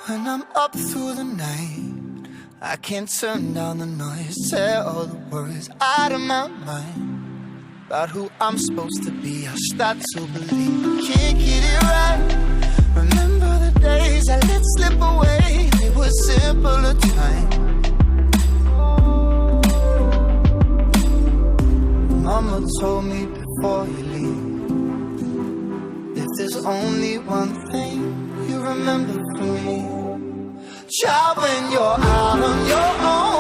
When I'm up through the night, I can't turn down the noise, tear all the worries out of my mind. About who I'm supposed to be, I start to believe I can't get it right. Remember the days I let slip away, they were simpler times. Mama told me before you leave, if there's only one thing you remember from me, child, when you're out on your own,